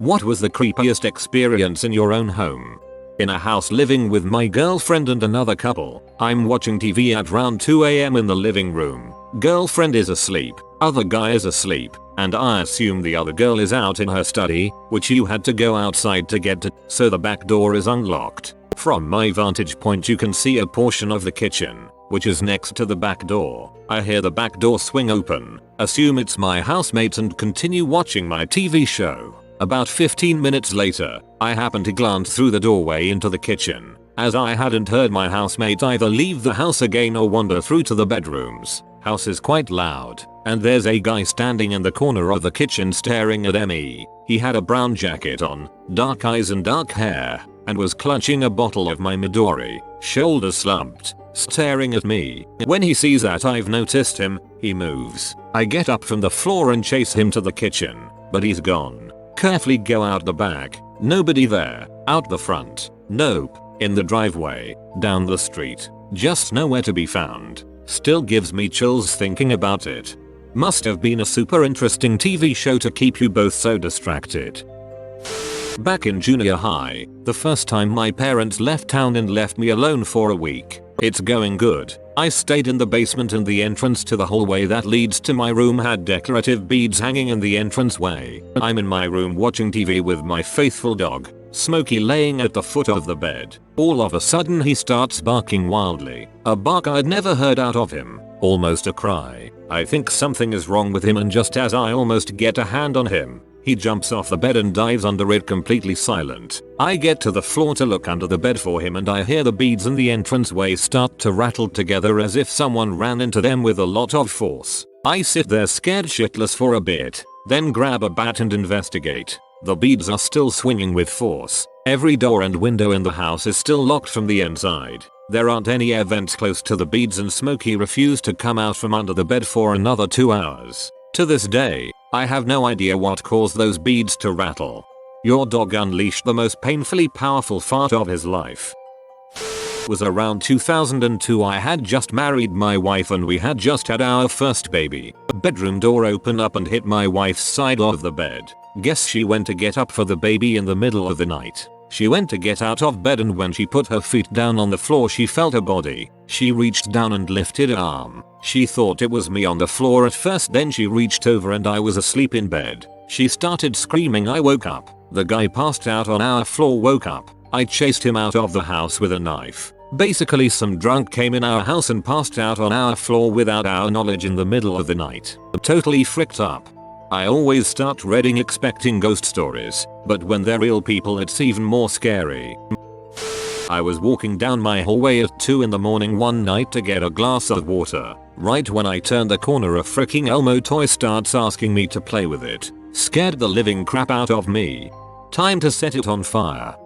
What was the creepiest experience in your own home? In a house living with my girlfriend and another couple, I'm watching TV at around 2 AM in the living room. Girlfriend is asleep, other guy is asleep, and I assume the other girl is out in her study, which you had to go outside to get to, so the back door is unlocked. From my vantage point you can see a portion of the kitchen, which is next to the back door. I hear the back door swing open, assume it's my housemate and continue watching my TV show. About 15 minutes later, I happen to glance through the doorway into the kitchen, as I hadn't heard my housemate either leave the house again or wander through to the bedrooms. House is quite loud, and there's a guy standing in the corner of the kitchen staring at me. He had a brown jacket on, dark eyes and dark hair, and was clutching a bottle of my Midori, shoulders slumped, staring at me. When he sees that I've noticed him, he moves. I get up from the floor and chase him to the kitchen, but he's gone. Carefully go out the back, nobody there. Out the front, nope. In the driveway, down the street, just nowhere to be found. Still gives me chills thinking about it. Must have been a super interesting TV show to keep you both so distracted. Back in junior high, the first time my parents left town and left me alone for a week. It's going good. I stayed in the basement and the entrance to the hallway that leads to my room had decorative beads hanging in the entranceway. I'm in my room watching TV with my faithful dog, Smokey, laying at the foot of the bed. All of a sudden he starts barking wildly. A bark I'd never heard out of him. Almost a cry. I think something is wrong with him, and just as I almost get a hand on him, he jumps off the bed and dives under it completely silent. I get to the floor to look under the bed for him and I hear the beads in the entranceway start to rattle together as if someone ran into them with a lot of force. I sit there scared shitless for a bit, then grab a bat and investigate. The beads are still swinging with force. Every door and window in the house is still locked from the inside. There aren't any air vents close to the beads and Smokey refused to come out from under the bed for another 2 hours. To this day, I have no idea what caused those beads to rattle. Your dog unleashed the most painfully powerful fart of his life. Was around 2002. I had just married my wife and we had just had our first baby. A bedroom door opened up and hit my wife's side of the bed. Guess she went to get up for the baby in the middle of the night. She went to get out of bed and when she put her feet down on the floor she felt a body. She reached down and lifted her arm. She thought it was me on the floor at first, then she reached over and I was asleep in bed. She started screaming. I woke up. The guy passed out on our floor woke up. I chased him out of the house with a knife. Basically some drunk came in our house and passed out on our floor without our knowledge in the middle of the night. Totally freaked up. I always start reading expecting ghost stories, but when they're real people it's even more scary. I was walking down my hallway at 2 in the morning one night to get a glass of water. Right when I turn the corner a freaking Elmo toy starts asking me to play with it. Scared the living crap out of me. Time to set it on fire.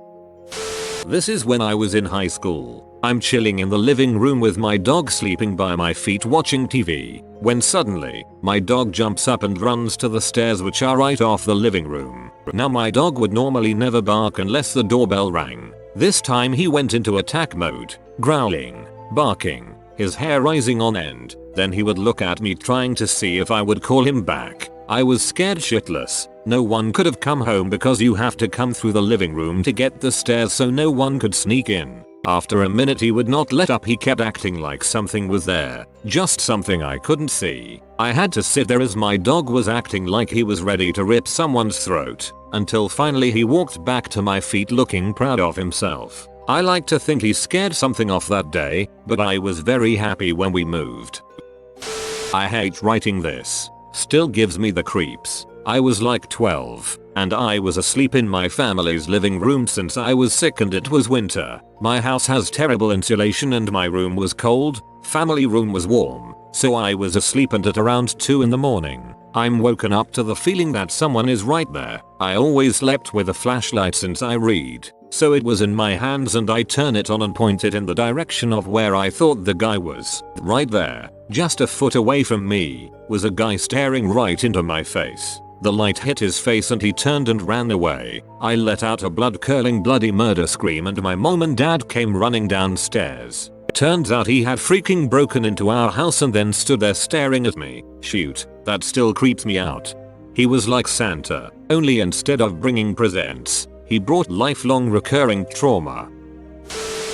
This is when I was in high school. I'm chilling in the living room with my dog sleeping by my feet watching TV, when suddenly, my dog jumps up and runs to the stairs which are right off the living room. Now my dog would normally never bark unless the doorbell rang. This time he went into attack mode, growling, barking, his hair rising on end. Then he would look at me trying to see if I would call him back. I was scared shitless. No one could have come home because you have to come through the living room to get the stairs, so no one could sneak in. After a minute he would not let up. He kept acting like something was there, just something I couldn't see. I had to sit there as my dog was acting like he was ready to rip someone's throat, until finally he walked back to my feet looking proud of himself. I like to think he scared something off that day, but I was very happy when we moved. I hate writing this. Still gives me the creeps. I was like 12, and I was asleep in my family's living room since I was sick and it was winter. My house has terrible insulation and my room was cold, family room was warm, so I was asleep and at around 2 in the morning, I'm woken up to the feeling that someone is right there. I always slept with a flashlight since I read, so it was in my hands and I turn it on and point it in the direction of where I thought the guy was. Right there, just a foot away from me, was a guy staring right into my face. The light hit his face and he turned and ran away. I let out a blood-curdling bloody murder scream and my mom and dad came running downstairs. Turns out he had freaking broken into our house and then stood there staring at me. Shoot, that still creeps me out. He was like Santa, only instead of bringing presents, he brought lifelong recurring trauma.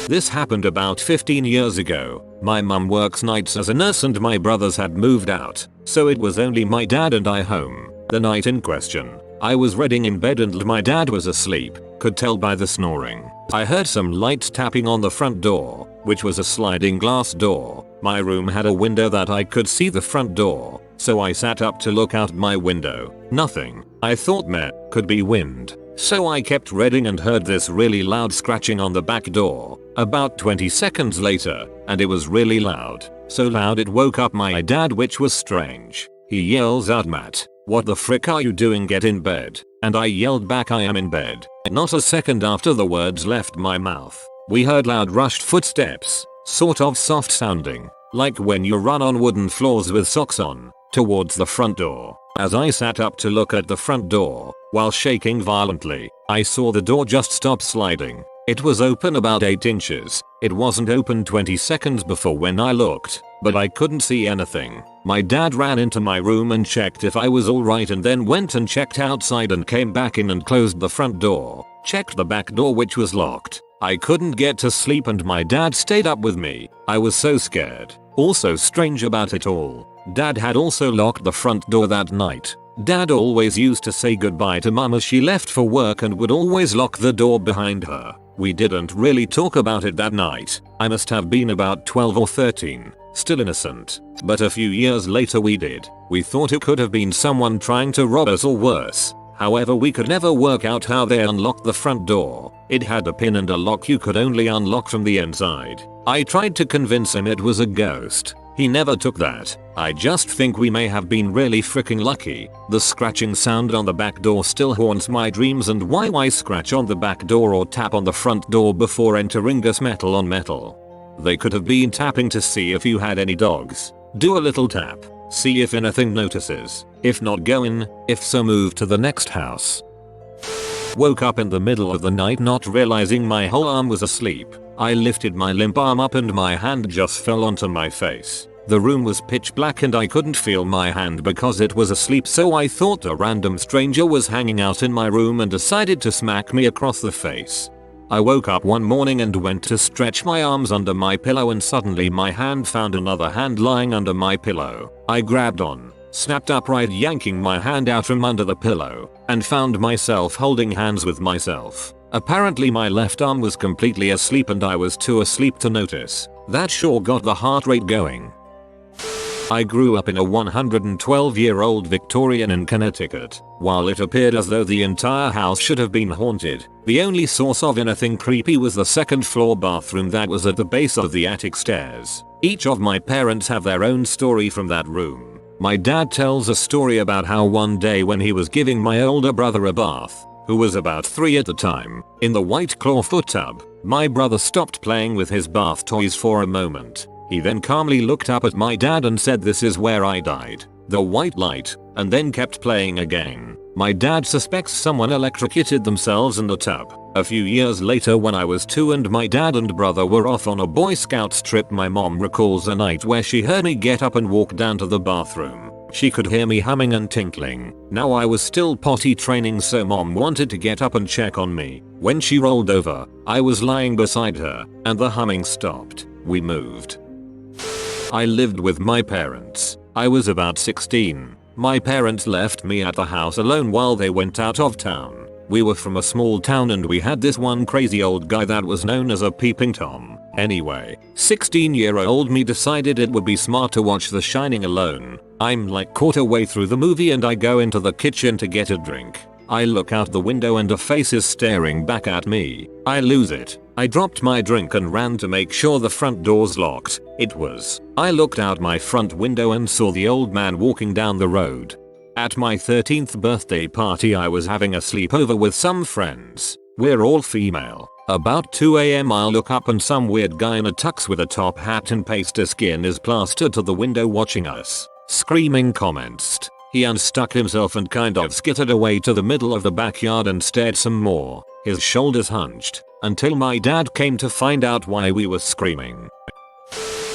This happened about 15 years ago. My mum works nights as a nurse and my brothers had moved out, so it was only my dad and I home. The night in question, I was reading in bed and my dad was asleep, could tell by the snoring. I heard some light tapping on the front door, which was a sliding glass door. My room had a window that I could see the front door, so I sat up to look out my window. Nothing. I thought could be wind. So I kept reading and heard this really loud scratching on the back door. About 20 seconds later, and it was really loud. So loud it woke up my dad, which was strange. He yells out, "Matt, what the frick are you doing? Get in bed." And I yelled back, "I am in bed." Not a second after the words left my mouth, we heard loud rushed footsteps, sort of soft sounding, like when you run on wooden floors with socks on, towards the front door. As I sat up to look at the front door, while shaking violently, I saw the door just stop sliding. It was open about 8 inches. It wasn't open 20 seconds before when I looked, but I couldn't see anything. My dad ran into my room and checked if I was alright and then went and checked outside and came back in and closed the front door. Checked the back door, which was locked. I couldn't get to sleep and my dad stayed up with me. I was so scared. Also strange about it all, Dad had also locked the front door that night. Dad always used to say goodbye to mum as she left for work and would always lock the door behind her. We didn't really talk about it that night. I must have been about 12 or 13, still innocent. But a few years later we did. We thought it could have been someone trying to rob us or worse. However, we could never work out how they unlocked the front door. It had a pin and a lock you could only unlock from the inside. I tried to convince him it was a ghost. He never took that. I just think we may have been really freaking lucky. The scratching sound on the back door still haunts my dreams, and why scratch on the back door or tap on the front door before entering us metal on metal? They could have been tapping to see if you had any dogs. Do a little tap. See if anything notices. If not, go in. If so, move to the next house. Woke up in the middle of the night not realizing my whole arm was asleep. I lifted my limp arm up and my hand just fell onto my face. The room was pitch black and I couldn't feel my hand because it was asleep, so I thought a random stranger was hanging out in my room and decided to smack me across the face. I woke up one morning and went to stretch my arms under my pillow and suddenly my hand found another hand lying under my pillow. I grabbed on, snapped upright, yanking my hand out from under the pillow, and found myself holding hands with myself. Apparently my left arm was completely asleep and I was too asleep to notice. That sure got the heart rate going. I grew up in a 112-year-old Victorian in Connecticut. While it appeared as though the entire house should have been haunted, the only source of anything creepy was the second floor bathroom that was at the base of the attic stairs. Each of my parents have their own story from that room. My dad tells a story about how one day when he was giving my older brother a bath, who was about 3 at the time, in the white clawfoot tub, my brother stopped playing with his bath toys for a moment. He then calmly looked up at my dad and said, "This is where I died." The white light, and then kept playing again. My dad suspects someone electrocuted themselves in the tub. A few years later, when I was 2 and my dad and brother were off on a Boy Scouts trip, my mom recalls a night where she heard me get up and walk down to the bathroom. She could hear me humming and tinkling. Now I was still potty training, so mom wanted to get up and check on me. When she rolled over, I was lying beside her, and the humming stopped. We moved. I lived with my parents. I was about 16. My parents left me at the house alone while they went out of town. We were from a small town and we had this one crazy old guy that was known as a peeping Tom. Anyway, 16-year-old me decided it would be smart to watch The Shining alone. I'm like quarter way through the movie and I go into the kitchen to get a drink. I look out the window and a face is staring back at me. I lose it. I dropped my drink and ran to make sure the front door's locked. It was. I looked out my front window and saw the old man walking down the road. At my 13th birthday party, I was having a sleepover with some friends. We're all female. About 2 AM I look up and some weird guy in a tux with a top hat and pasty skin is plastered to the window watching us. Screaming commenced. He unstuck himself and kind of skittered away to the middle of the backyard and stared some more, his shoulders hunched, until my dad came to find out why we were screaming.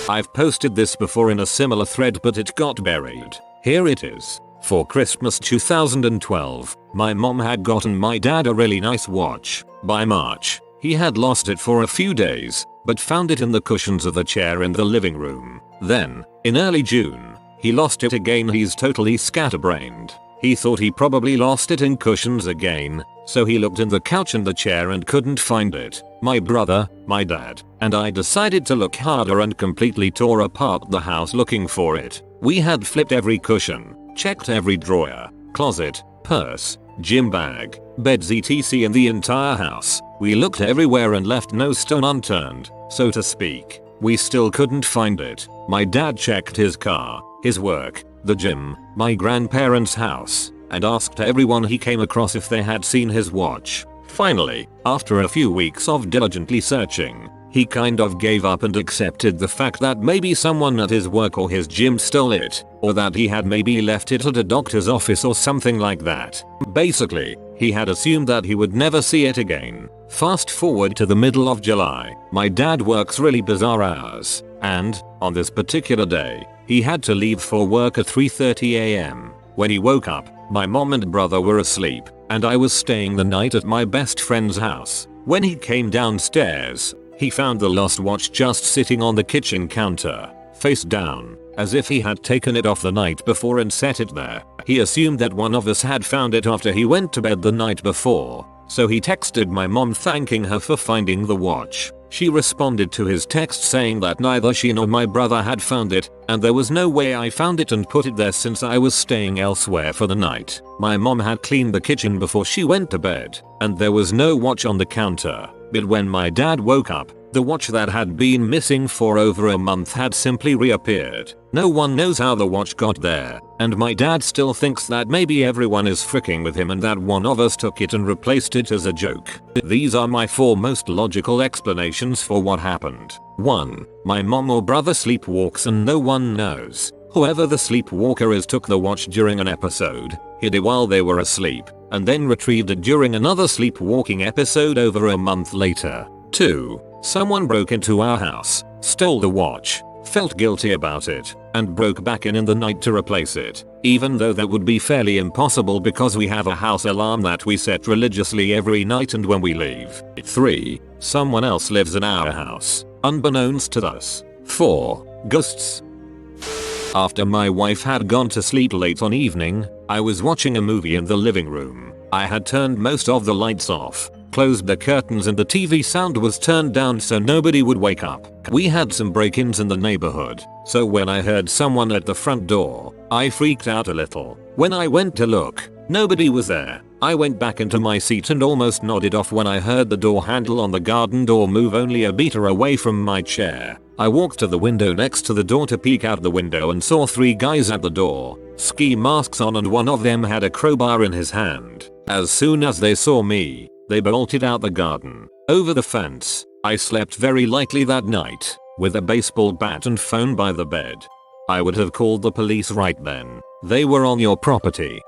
I've posted this before in a similar thread, but it got buried. Here it is. For Christmas 2012, my mom had gotten my dad a really nice watch. By March, he had lost it for a few days, but found it in the cushions of the chair in the living room. Then, in early June, he lost it again. He's totally scatterbrained. He thought he probably lost it in cushions again, so he looked in the couch and the chair and couldn't find it. My brother, my dad, and I decided to look harder and completely tore apart the house looking for it. We had flipped every cushion, checked every drawer, closet, purse, gym bag, beds etc. in the entire house. We looked everywhere and left no stone unturned, so to speak. We still couldn't find it. My dad checked his car, his work, the gym, my grandparents' house, and asked everyone he came across if they had seen his watch. Finally, after a few weeks of diligently searching, he kind of gave up and accepted the fact that maybe someone at his work or his gym stole it, or that he had maybe left it at a doctor's office or something like that. Basically, he had assumed that he would never see it again. Fast forward to the middle of July. My dad works really bizarre hours, and, on this particular day, he had to leave for work at 3:30 AM. When he woke up, my mom and brother were asleep, and I was staying the night at my best friend's house. When he came downstairs, he found the lost watch just sitting on the kitchen counter, face down, as if he had taken it off the night before and set it there. He assumed that one of us had found it after he went to bed the night before, so he texted my mom thanking her for finding the watch. She responded to his text saying that neither she nor my brother had found it, and there was no way I found it and put it there since I was staying elsewhere for the night. My mom had cleaned the kitchen before she went to bed, and there was no watch on the counter. But when my dad woke up, the watch that had been missing for over a month had simply reappeared. No one knows how the watch got there, and my dad still thinks that maybe everyone is freaking with him and that one of us took it and replaced it as a joke. These are my 4 most logical explanations for what happened. 1. My mom or brother sleepwalks and no one knows. Whoever the sleepwalker is took the watch during an episode, hid it while they were asleep, and then retrieved it during another sleepwalking episode over a month later. 2. Someone broke into our house, stole the watch, felt guilty about it, and broke back in the night to replace it, even though that would be fairly impossible because we have a house alarm that we set religiously every night and when we leave. 3. Someone else lives in our house, unbeknownst to us. 4. Ghosts. After my wife had gone to sleep late one evening, I was watching a movie in the living room. I had turned most of the lights off, closed the curtains, and the TV sound was turned down so nobody would wake up. We had some break-ins in the neighborhood, so when I heard someone at the front door, I freaked out a little. When I went to look, nobody was there. I went back into my seat and almost nodded off when I heard the door handle on the garden door move only a meter away from my chair. I walked to the window next to the door to peek out the window and saw 3 guys at the door, ski masks on, and one of them had a crowbar in his hand. As soon as they saw me, they bolted out the garden, over the fence. I slept very lightly that night, with a baseball bat and phone by the bed. I would have called the police right then. They were on your property.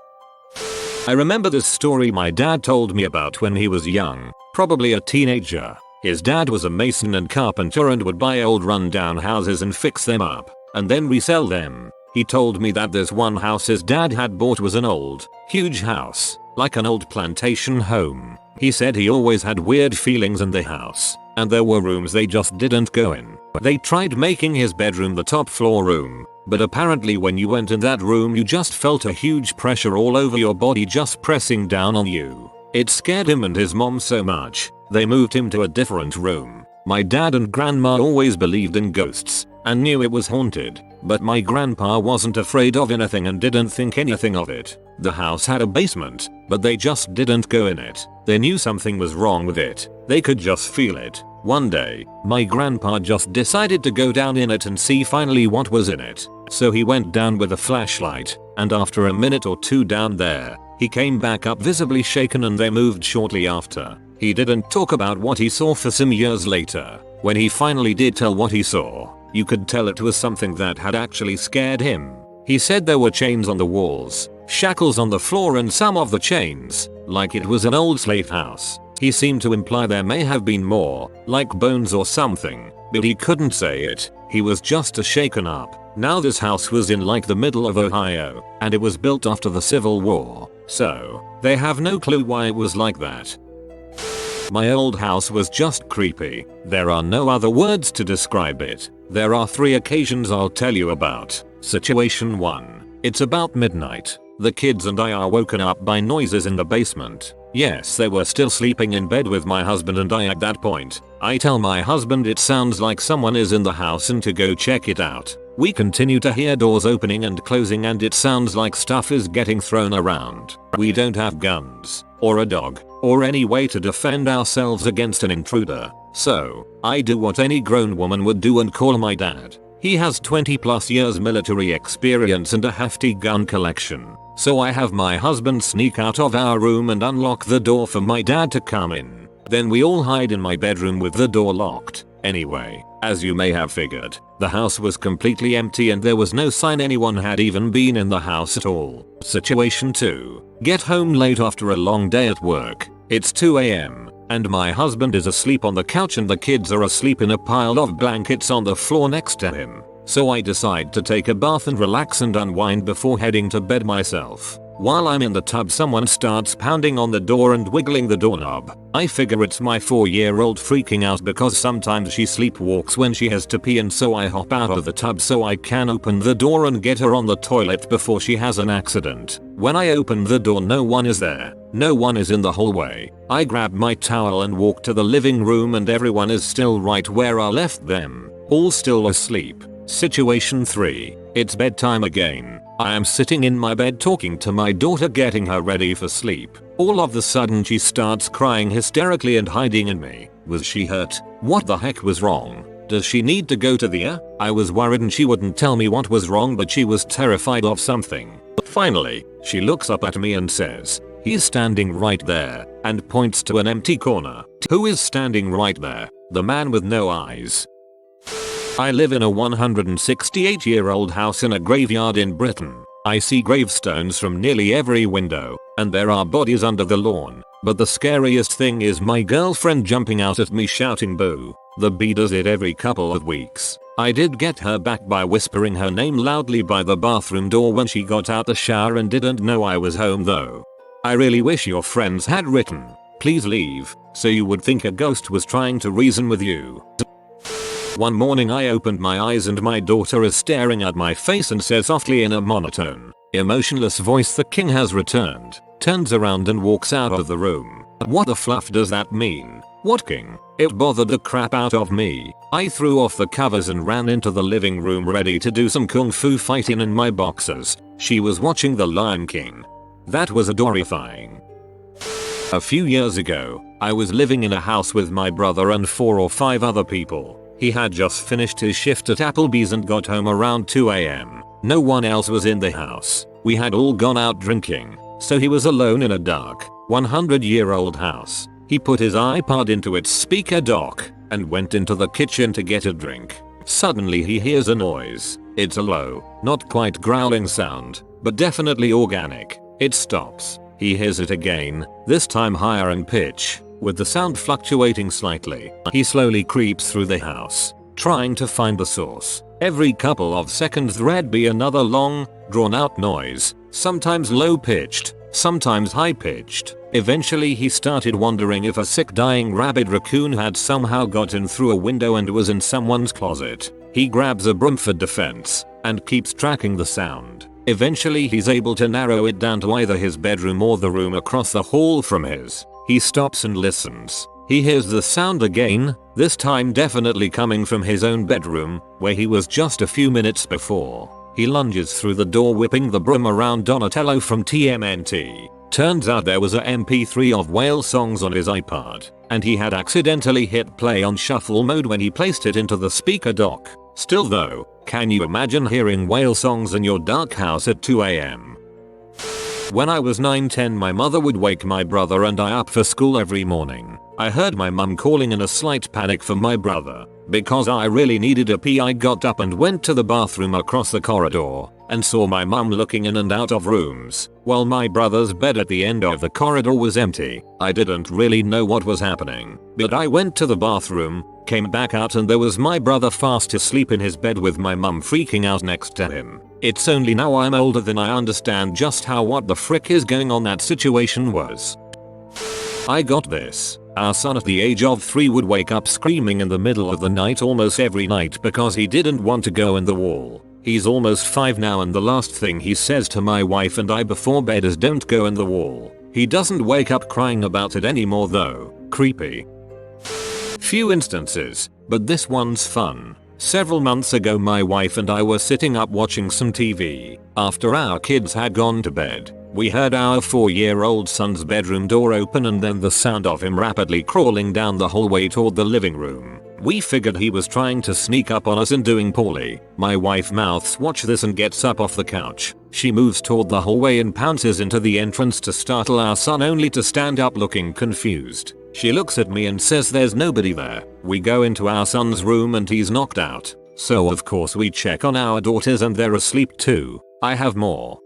I remember this story my dad told me about when he was young, probably a teenager. His dad was a mason and carpenter and would buy old run-down houses and fix them up, and then resell them. He told me that this one house his dad had bought was an old, huge house, like an old plantation home. He said he always had weird feelings in the house, and there were rooms they just didn't go in. They tried making his bedroom the top floor room, but apparently when you went in that room you just felt a huge pressure all over your body just pressing down on you. It scared him and his mom so much, they moved him to a different room. My dad and grandma always believed in ghosts, and knew it was haunted, but my grandpa wasn't afraid of anything and didn't think anything of it. The house had a basement, but they just didn't go in it. They knew something was wrong with it. They could just feel it. One day, my grandpa just decided to go down in it and see finally what was in it. So he went down with a flashlight, and after a minute or 2 down there, he came back up visibly shaken and they moved shortly after. He didn't talk about what he saw for some years later. When he finally did tell what he saw, you could tell it was something that had actually scared him. He said there were chains on the walls, shackles on the floor, and some of the chains, like it was an old slave house. He seemed to imply there may have been more, like bones or something, but he couldn't say it. He was just shaken up. Now this house was in like the middle of Ohio, and it was built after the Civil War, so they have no clue why it was like that. My old house was just creepy. There are no other words to describe it. There are 3 occasions I'll tell you about. Situation 1. It's about midnight. The kids and I are woken up by noises in the basement. Yes, they were still sleeping in bed with my husband and I at that point. I tell my husband it sounds like someone is in the house and to go check it out. We continue to hear doors opening and closing and it sounds like stuff is getting thrown around. We don't have guns, or a dog, or any way to defend ourselves against an intruder. So, I do what any grown woman would do and call my dad. He has 20+ years military experience and a hefty gun collection. So I have my husband sneak out of our room and unlock the door for my dad to come in. Then we all hide in my bedroom with the door locked. Anyway, as you may have figured, the house was completely empty and there was no sign anyone had even been in the house at all. Situation 2. Get home late after a long day at work. It's 2 AM, and my husband is asleep on the couch and the kids are asleep in a pile of blankets on the floor next to him. So I decide to take a bath and relax and unwind before heading to bed myself. While I'm in the tub, someone starts pounding on the door and wiggling the doorknob. I figure it's my 4-year-old freaking out because sometimes she sleepwalks when she has to pee, and so I hop out of the tub so I can open the door and get her on the toilet before she has an accident. When I open the door, no one is there. No one is in the hallway. I grab my towel and walk to the living room and everyone is still right where I left them, all still asleep. Situation 3. It's bedtime again. I am sitting in my bed talking to my daughter, getting her ready for sleep. All of a sudden she starts crying hysterically and hiding in me. Was she hurt? What the heck was wrong? Does she need to go to the ER? I was worried and she wouldn't tell me what was wrong, but she was terrified of something. Finally, she looks up at me and says, "He's standing right there," and points to an empty corner. Who is standing right there? The man with no eyes. I live in a 168-year-old house in a graveyard in Britain. I see gravestones from nearly every window, and there are bodies under the lawn. But the scariest thing is my girlfriend jumping out at me shouting boo. The bee does it every couple of weeks. I did get her back by whispering her name loudly by the bathroom door when she got out the shower and didn't know I was home though. I really wish your friends had written, "Please leave," so you would think a ghost was trying to reason with you. One morning I opened my eyes and my daughter is staring at my face and says softly in a monotone, emotionless voice, "The king has returned," turns around and walks out of the room. What the fluff does that mean? What king? It bothered the crap out of me. I threw off the covers and ran into the living room ready to do some kung fu fighting in my boxers. She was watching The Lion King. That was adorifying. A few years ago, I was living in a house with my brother and 4 or 5 other people. He had just finished his shift at Applebee's and got home around 2 AM. No one else was in the house. We had all gone out drinking, so he was alone in a dark, 100-year-old house. He put his iPod into its speaker dock and went into the kitchen to get a drink. Suddenly he hears a noise. It's a low, not quite growling sound, but definitely organic. It stops. He hears it again, this time higher in pitch, with the sound fluctuating slightly. He slowly creeps through the house, trying to find the source. Every couple of seconds there'd be another long, drawn-out noise, sometimes low-pitched, sometimes high-pitched. Eventually he started wondering if a sick dying rabid raccoon had somehow gotten through a window and was in someone's closet. He grabs a broom for defense and keeps tracking the sound. Eventually he's able to narrow it down to either his bedroom or the room across the hall from his. He stops and listens. He hears the sound again, this time definitely coming from his own bedroom, where he was just a few minutes before. He lunges through the door, whipping the broom around Donatello from TMNT. Turns out there was a MP3 of whale songs on his iPod, and he had accidentally hit play on shuffle mode when he placed it into the speaker dock. Still though, can you imagine hearing whale songs in your dark house at 2 AM? When I was 9-10, my mother would wake my brother and I up for school every morning. I heard my mum calling in a slight panic for my brother. Because I really needed a pee, I got up and went to the bathroom across the corridor. and saw my mum looking in and out of rooms, while my brother's bed at the end of the corridor was empty. I didn't really know what was happening, but I went to the bathroom, came back out, and there was my brother fast asleep in his bed with my mum freaking out next to him. It's only now I'm older than I understand just how what the frick is going on that situation was. I got this. Our son at the age of 3 would wake up screaming in the middle of the night almost every night because he didn't want to go in the wall. He's almost 5 now, and the last thing he says to my wife and I before bed is don't go in the wall. He doesn't wake up crying about it anymore though. Creepy. Few instances, but this one's fun. Several months ago my wife and I were sitting up watching some TV. After our kids had gone to bed, we heard our 4-year-old son's bedroom door open and then the sound of him rapidly crawling down the hallway toward the living room. We figured he was trying to sneak up on us and doing poorly. My wife mouths watch this and gets up off the couch. She moves toward the hallway and pounces into the entrance to startle our son, only to stand up looking confused. She looks at me and says there's nobody there. We go into our son's room and he's knocked out. So of course we check on our daughters and they're asleep too. I have more.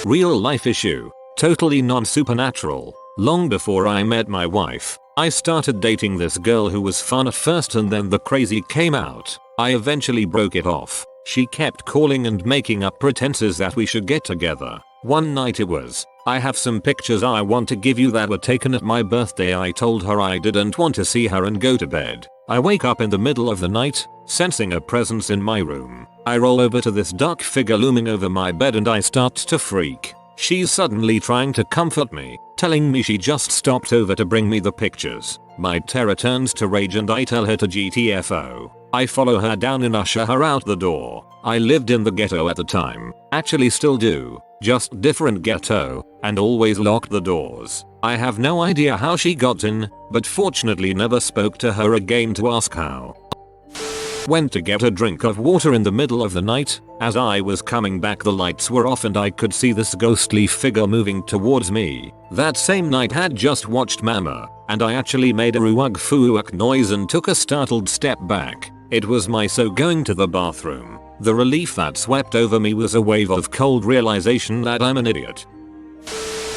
Real life issue. Totally non-supernatural. Long before I met my wife, I started dating this girl who was fun at first and then the crazy came out. I eventually broke it off. She kept calling and making up pretenses that we should get together. One night it was, I have some pictures I want to give you that were taken at my birthday. I told her I didn't want to see her and go to bed. I wake up in the middle of the night, sensing a presence in my room. I roll over to this dark figure looming over my bed and I start to freak. She's suddenly trying to comfort me, telling me she just stopped over to bring me the pictures. My terror turns to rage and I tell her to GTFO. I follow her down and usher her out the door. I lived in the ghetto at the time, actually still do, just different ghetto, and always locked the doors. I have no idea how she got in, but fortunately never spoke to her again to ask how. Went to get a drink of water in the middle of the night. As I was coming back the lights were off and I could see this ghostly figure moving towards me. That same night had just watched Mama, and I actually made a ruug fuuak noise and took a startled step back. It was my so going to the bathroom. The relief that swept over me was a wave of cold realization that I'm an idiot.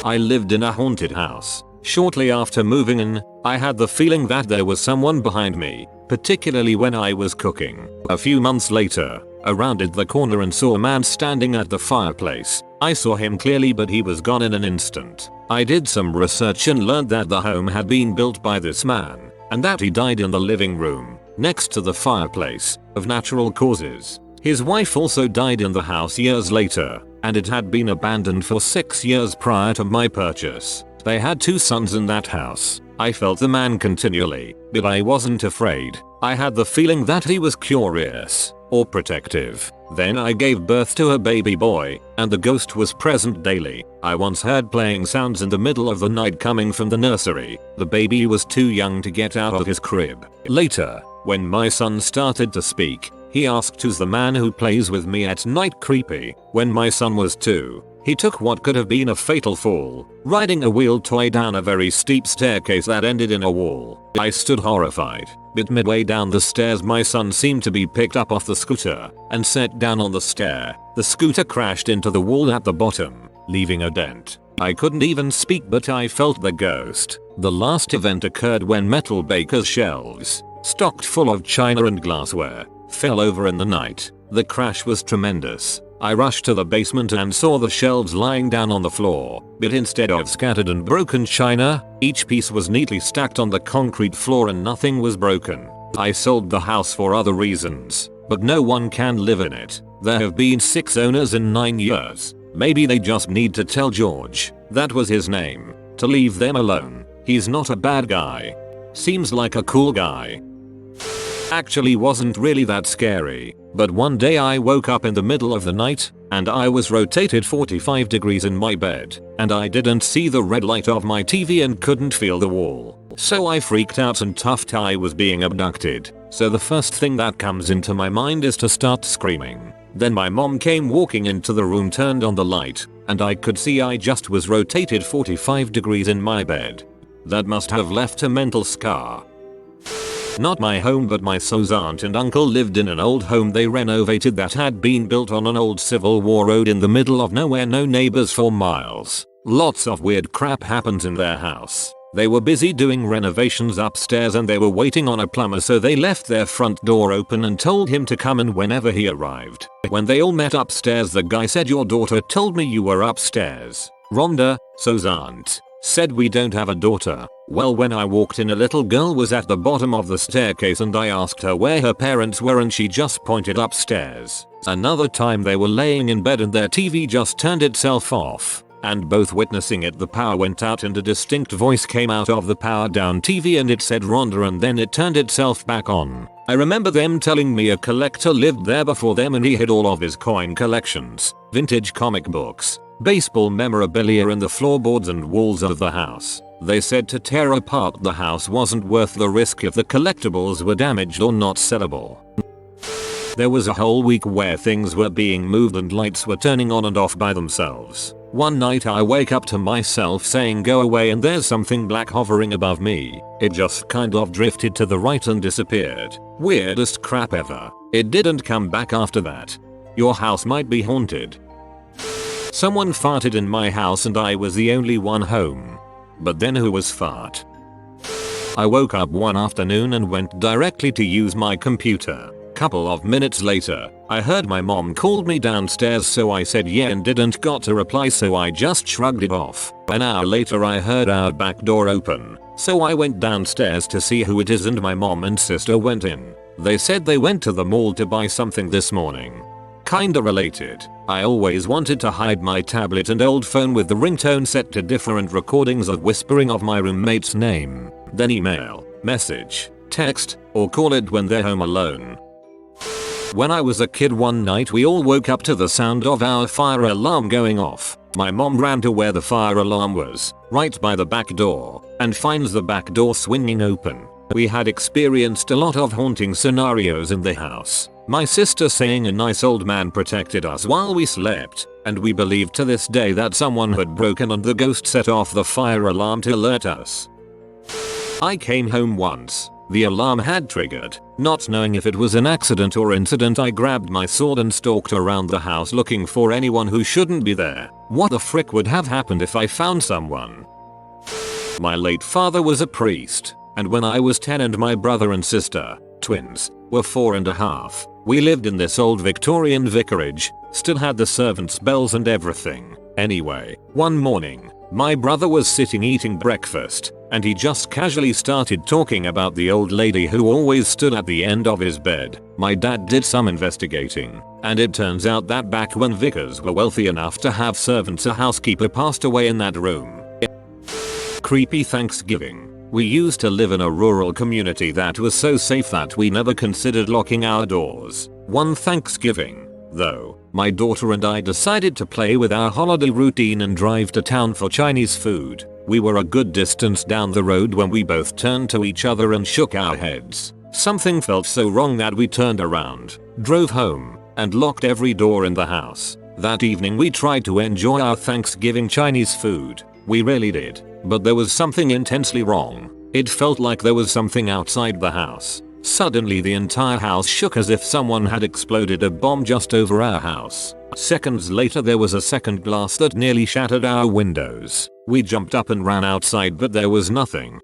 I lived in a haunted house. Shortly after moving in, I had the feeling that there was someone behind me, particularly when I was cooking. A few months later, I rounded the corner and saw a man standing at the fireplace. I saw him clearly, but he was gone in an instant. I did some research and learned that the home had been built by this man, and that he died in the living room, next to the fireplace, of natural causes. His wife also died in the house years later, and it had been abandoned for 6 years prior to my purchase. They had 2 sons in that house. I felt the man continually, but I wasn't afraid. I had the feeling that he was curious, or protective. Then I gave birth to a baby boy, and the ghost was present daily. I once heard playing sounds in the middle of the night coming from the nursery. The baby was too young to get out of his crib. Later, when my son started to speak, he asked who's the man who plays with me at night. Creepy. When my son was 2, he took what could have been a fatal fall, riding a wheeled toy down a very steep staircase that ended in a wall. I stood horrified, but midway down the stairs my son seemed to be picked up off the scooter and set down on the stair. The scooter crashed into the wall at the bottom, leaving a dent. I couldn't even speak, but I felt the ghost. The last event occurred when metal baker's shelves, stocked full of china and glassware, fell over in the night. The crash was tremendous. I rushed to the basement and saw the shelves lying down on the floor, but instead of scattered and broken china, each piece was neatly stacked on the concrete floor and nothing was broken. I sold the house for other reasons, but no one can live in it. There have been 6 owners in 9 years. Maybe they just need to tell George, that was his name, to leave them alone. He's not a bad guy. Seems like a cool guy. Actually wasn't really that scary, but one day I woke up in the middle of the night, and I was rotated 45 degrees in my bed, and I didn't see the red light of my TV and couldn't feel the wall. So I freaked out and thought I was being abducted. So the first thing that comes into my mind is to start screaming. Then my mom came walking into the room, turned on the light, and I could see I just was rotated 45 degrees in my bed. That must have left a mental scar. Not my home, but my so's aunt and uncle lived in an old home they renovated that had been built on an old Civil War road in the middle of nowhere, no neighbors for miles. Lots of weird crap happened in their house. They were busy doing renovations upstairs and they were waiting on a plumber, so they left their front door open and told him to come in whenever he arrived. When they all met upstairs, the guy said, "Your daughter told me you were upstairs." Rhonda, so's aunt, said, "We don't have a daughter." Well, when I walked in, a little girl was at the bottom of the staircase and I asked her where her parents were and she just pointed upstairs. Another time they were laying in bed and their TV just turned itself off. And both witnessing it, the power went out and a distinct voice came out of the power down TV and it said Rhonda, and then it turned itself back on. I remember them telling me a collector lived there before them and he hid all of his coin collections, vintage comic books, baseball memorabilia in the floorboards and walls of the house. They said to tear apart the house wasn't worth the risk if the collectibles were damaged or not sellable. There was a whole week where things were being moved and lights were turning on and off by themselves. One night I wake up to myself saying go away and there's something black hovering above me. It just kind of drifted to the right and disappeared. Weirdest crap ever. It didn't come back after that. Your house might be haunted. Someone farted in my house and I was the only one home. But then who was fart? I woke up one afternoon and went directly to use my computer. Couple of minutes later, I heard my mom called me downstairs, so I said yeah and didn't got a reply, so I just shrugged it off. An hour later I heard our back door open, so I went downstairs to see who it is and my mom and sister went in. They said they went to the mall to buy something this morning. Kinda related. I always wanted to hide my tablet and old phone with the ringtone set to different recordings of whispering of my roommate's name, then email, message, text, or call it when they're home alone. When I was a kid, one night we all woke up to the sound of our fire alarm going off. My mom ran to where the fire alarm was, right by the back door, and finds the back door swinging open. We had experienced a lot of haunting scenarios in the house. My sister saying a nice old man protected us while we slept, and we believe to this day that someone had broken and the ghost set off the fire alarm to alert us. I came home once. The alarm had triggered. Not knowing if it was an accident or incident, I grabbed my sword and stalked around the house looking for anyone who shouldn't be there. What the frick would have happened if I found someone? My late father was a priest, and when I was 10 and my brother and sister, twins, were 4.5, we lived in this old Victorian vicarage, still had the servants' bells and everything. Anyway, one morning, my brother was sitting eating breakfast, and he just casually started talking about the old lady who always stood at the end of his bed. My dad did some investigating, and it turns out that back when vicars were wealthy enough to have servants, a housekeeper passed away in that room. Creepy Thanksgiving. We used to live in a rural community that was so safe that we never considered locking our doors. One Thanksgiving, though, my daughter and I decided to play with our holiday routine and drive to town for Chinese food. We were a good distance down the road when we both turned to each other and shook our heads. Something felt so wrong that we turned around, drove home, and locked every door in the house. That evening we tried to enjoy our Thanksgiving Chinese food. We really did. But there was something intensely wrong. It felt like there was something outside the house. Suddenly the entire house shook as if someone had exploded a bomb just over our house. Seconds later there was a second blast that nearly shattered our windows. We jumped up and ran outside, but there was nothing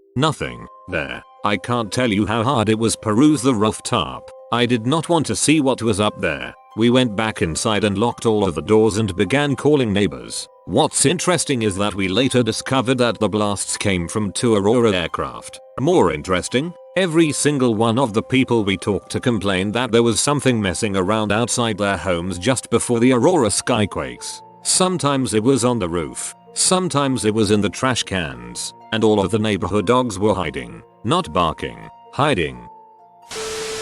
there. I can't tell you how hard it was to peruse the rooftop. I did not want to see what was up there. We went back inside and locked all of the doors and began calling neighbors. What's interesting is that we later discovered that the blasts came from 2 Aurora aircraft. More interesting, every single one of the people we talked to complained that there was something messing around outside their homes just before the Aurora skyquakes. Sometimes it was on the roof, sometimes it was in the trash cans, and all of the neighborhood dogs were hiding. Not barking, hiding.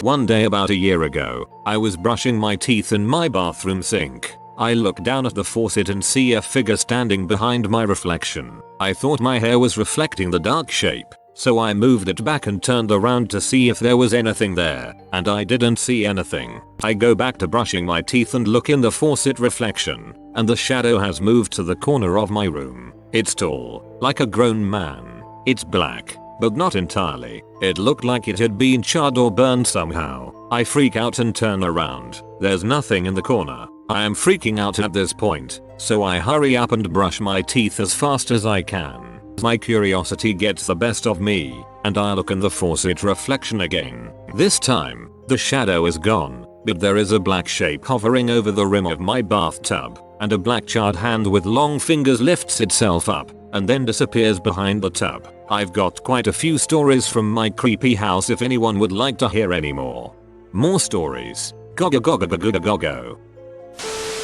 One day about a year ago, I was brushing my teeth in my bathroom sink. I look down at the faucet and see a figure standing behind my reflection. I thought my hair was reflecting the dark shape, so I moved it back and turned around to see if there was anything there, and I didn't see anything. I go back to brushing my teeth and look in the faucet reflection, and the shadow has moved to the corner of my room. It's tall, like a grown man. It's black, but not entirely. It looked like it had been charred or burned somehow. I freak out and turn around. There's nothing in the corner. I am freaking out at this point, so I hurry up and brush my teeth as fast as I can. My curiosity gets the best of me, and I look in the faucet reflection again. This time, the shadow is gone, but there is a black shape hovering over the rim of my bathtub, and a black charred hand with long fingers lifts itself up, and then disappears behind the tub. I've got quite a few stories from my creepy house if anyone would like to hear any more. More stories. Gogo gogo gogo gogo.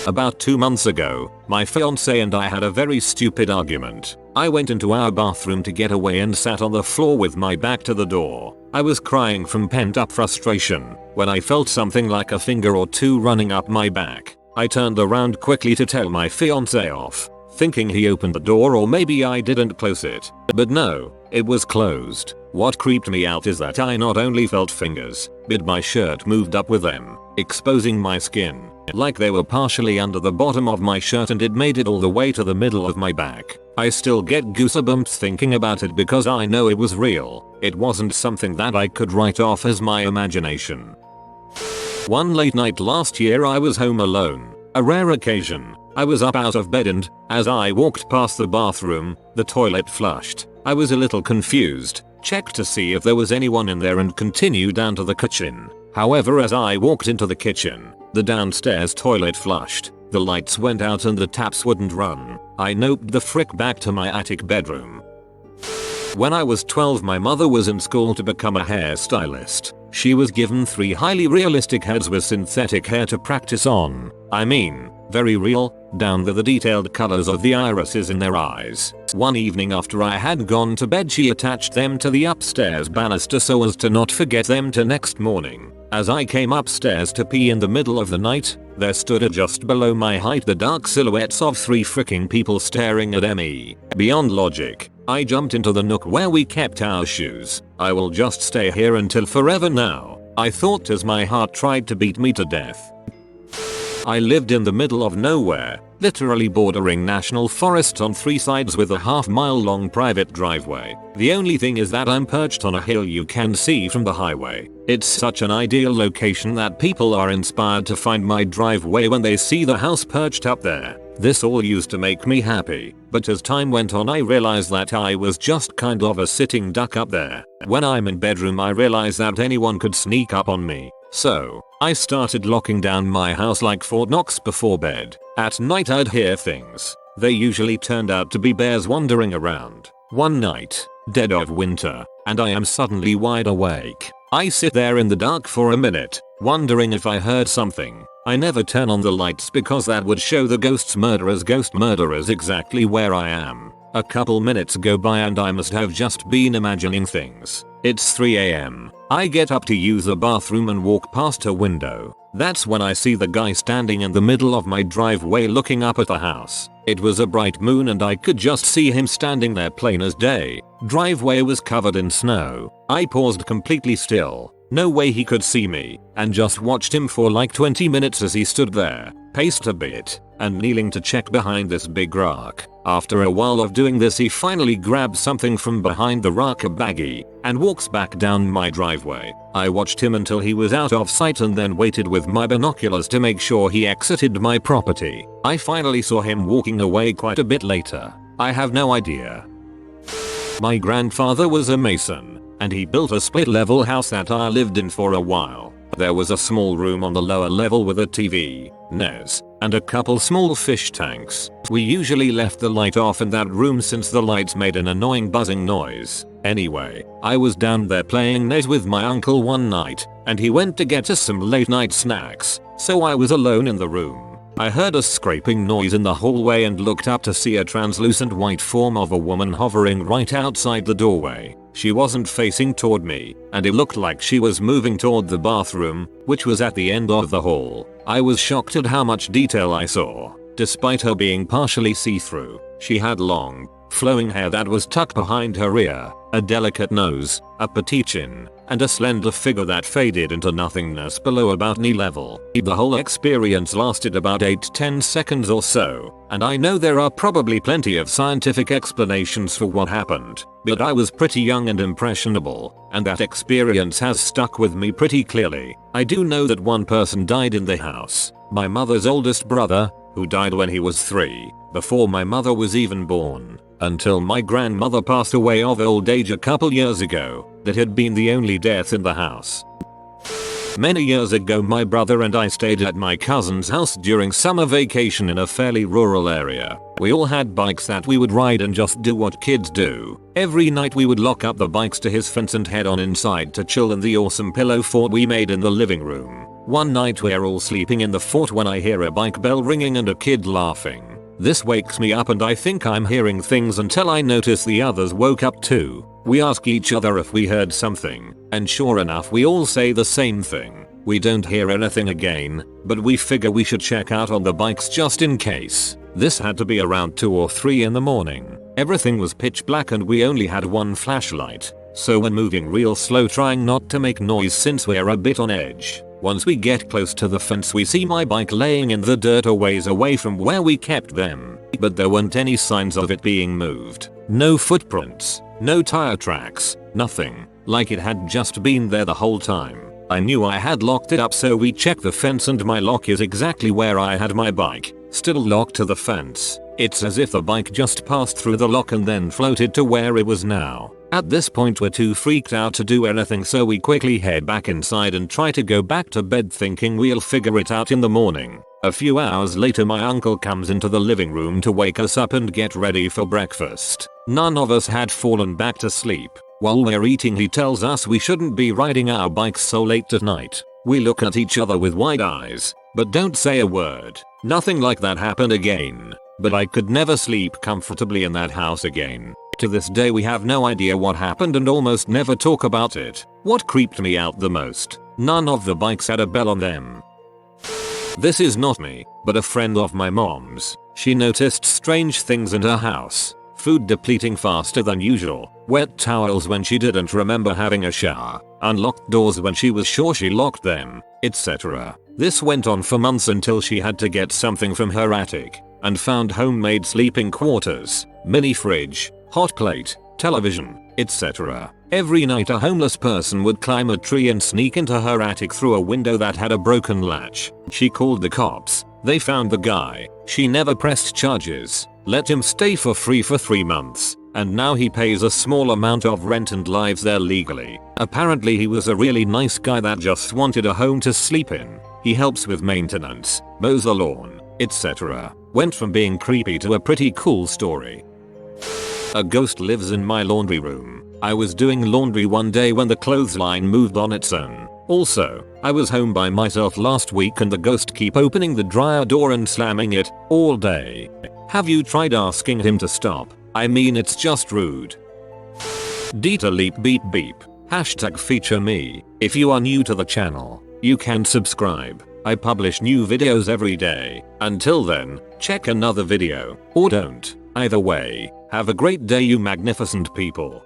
About 2 months ago, my fiance and I had a very stupid argument. I went into our bathroom to get away and sat on the floor with my back to the door. I was crying from pent-up frustration when I felt something like a finger or two running up my back. I turned around quickly to tell my fiance off, thinking he opened the door or maybe I didn't close it. But no, it was closed. What creeped me out is that I not only felt fingers, but my shirt moved up with them, exposing my skin, like they were partially under the bottom of my shirt, and it made it all the way to the middle of my back. I still get goosebumps thinking about it because I know it was real. It wasn't something that I could write off as my imagination. One late night last year I was home alone. A rare occasion. I was up out of bed and, as I walked past the bathroom, the toilet flushed. I was a little confused, checked to see if there was anyone in there and continued down to the kitchen. However, as I walked into the kitchen, the downstairs toilet flushed, the lights went out and the taps wouldn't run. I noped the frick back to my attic bedroom. When I was 12, my mother was in school to become a hairstylist. She was given 3 highly realistic heads with synthetic hair to practice on. I mean, very real, down to the detailed colors of the irises in their eyes. One evening after I had gone to bed, she attached them to the upstairs banister so as to not forget them till next morning. As I came upstairs to pee in the middle of the night, there stood just below my height the dark silhouettes of 3 freaking people staring at me. Beyond logic, I jumped into the nook where we kept our shoes. I will just stay here until forever now, I thought as my heart tried to beat me to death. I lived in the middle of nowhere, literally bordering national forest on 3 sides with a half-mile long private driveway. The only thing is that I'm perched on a hill you can see from the highway. It's such an ideal location that people are inspired to find my driveway when they see the house perched up there. This all used to make me happy, but as time went on I realized that I was just kind of a sitting duck up there. When I'm in bedroom I realize that anyone could sneak up on me. So, I started locking down my house like Fort Knox before bed. At night I'd hear things. They usually turned out to be bears wandering around. One night, dead of winter, and I am suddenly wide awake. I sit there in the dark for a minute, wondering if I heard something. I never turn on the lights because that would show the ghost murderers exactly where I am. A couple minutes go by and I must have just been imagining things. It's 3 AM. I get up to use the bathroom and walk past a window. That's when I see the guy standing in the middle of my driveway looking up at the house. It was a bright moon and I could just see him standing there plain as day. Driveway was covered in snow. I paused completely still. No way he could see me, and just watched him for like 20 minutes as he stood there, paced a bit, and kneeling to check behind this big rock. After a while of doing this he finally grabs something from behind the rock, a baggie, and walks back down my driveway. I watched him until he was out of sight and then waited with my binoculars to make sure he exited my property. I finally saw him walking away quite a bit later. I have no idea. My grandfather was a mason, and he built a split-level house that I lived in for a while. There was a small room on the lower level with a TV, NES, and a couple small fish tanks. We usually left the light off in that room since the lights made an annoying buzzing noise. Anyway, I was down there playing NES with my uncle one night, and he went to get us some late night snacks, so I was alone in the room. I heard a scraping noise in the hallway and looked up to see a translucent white form of a woman hovering right outside the doorway. She wasn't facing toward me, and it looked like she was moving toward the bathroom, which was at the end of the hall. I was shocked at how much detail I saw. Despite her being partially see-through, she had long, flowing hair that was tucked behind her ear, a delicate nose, a petite chin, and a slender figure that faded into nothingness below about knee level. The whole experience lasted about 8-10 seconds or so, and I know there are probably plenty of scientific explanations for what happened, but I was pretty young and impressionable, and that experience has stuck with me pretty clearly. I do know that one person died in the house, my mother's oldest brother, who died when he was 3, before my mother was even born, until my grandmother passed away of old age a couple years ago. That had been the only death in the house. Many years ago my brother and I stayed at my cousin's house during summer vacation in a fairly rural area. We all had bikes that we would ride and just do what kids do. Every night we would lock up the bikes to his fence and head on inside to chill in the awesome pillow fort we made in the living room. One night we're all sleeping in the fort when I hear a bike bell ringing and a kid laughing. This wakes me up and I think I'm hearing things until I notice the others woke up too. We ask each other if we heard something, and sure enough we all say the same thing. We don't hear anything again, but we figure we should check out on the bikes just in case. This had to be around 2 or 3 in the morning. Everything was pitch black and we only had one flashlight, so we're moving real slow trying not to make noise since we're a bit on edge. Once we get close to the fence we see my bike laying in the dirt a ways away from where we kept them, but there weren't any signs of it being moved. No footprints, no tire tracks, nothing, like it had just been there the whole time. I knew I had locked it up so we checked the fence and my lock is exactly where I had my bike, still locked to the fence. It's as if the bike just passed through the lock and then floated to where it was now. At this point we're too freaked out to do anything so we quickly head back inside and try to go back to bed thinking we'll figure it out in the morning. A few hours later my uncle comes into the living room to wake us up and get ready for breakfast. None of us had fallen back to sleep. While we're eating he tells us we shouldn't be riding our bikes so late at night. We look at each other with wide eyes, but don't say a word. Nothing like that happened again, but I could never sleep comfortably in that house again. To this day we have no idea what happened and almost never talk about it. What creeped me out the most? None of the bikes had a bell on them. This is not me, but a friend of my mom's. She noticed strange things in her house. Food depleting faster than usual, wet towels when she didn't remember having a shower, unlocked doors when she was sure she locked them, etc. This went on for months until she had to get something from her attic and found homemade sleeping quarters, mini fridge, hot plate, television, etc. Every night a homeless person would climb a tree and sneak into her attic through a window that had a broken latch. She called the cops. They found the guy. She never pressed charges, let him stay for free for 3 months, and now he pays a small amount of rent and lives there legally. Apparently he was a really nice guy that just wanted a home to sleep in. He helps with maintenance, mows the lawn, etc. Went from being creepy to a pretty cool story. A ghost lives in my laundry room. I was doing laundry one day when the clothesline moved on its own. Also, I was home by myself last week and the ghost keep opening the dryer door and slamming it all day. Have you tried asking him to stop? I mean it's just rude. Dita leap beep beep. Hashtag feature me. If you are new to the channel, you can subscribe. I publish new videos every day. Until then, check another video, or don't. Either way, have a great day you magnificent people.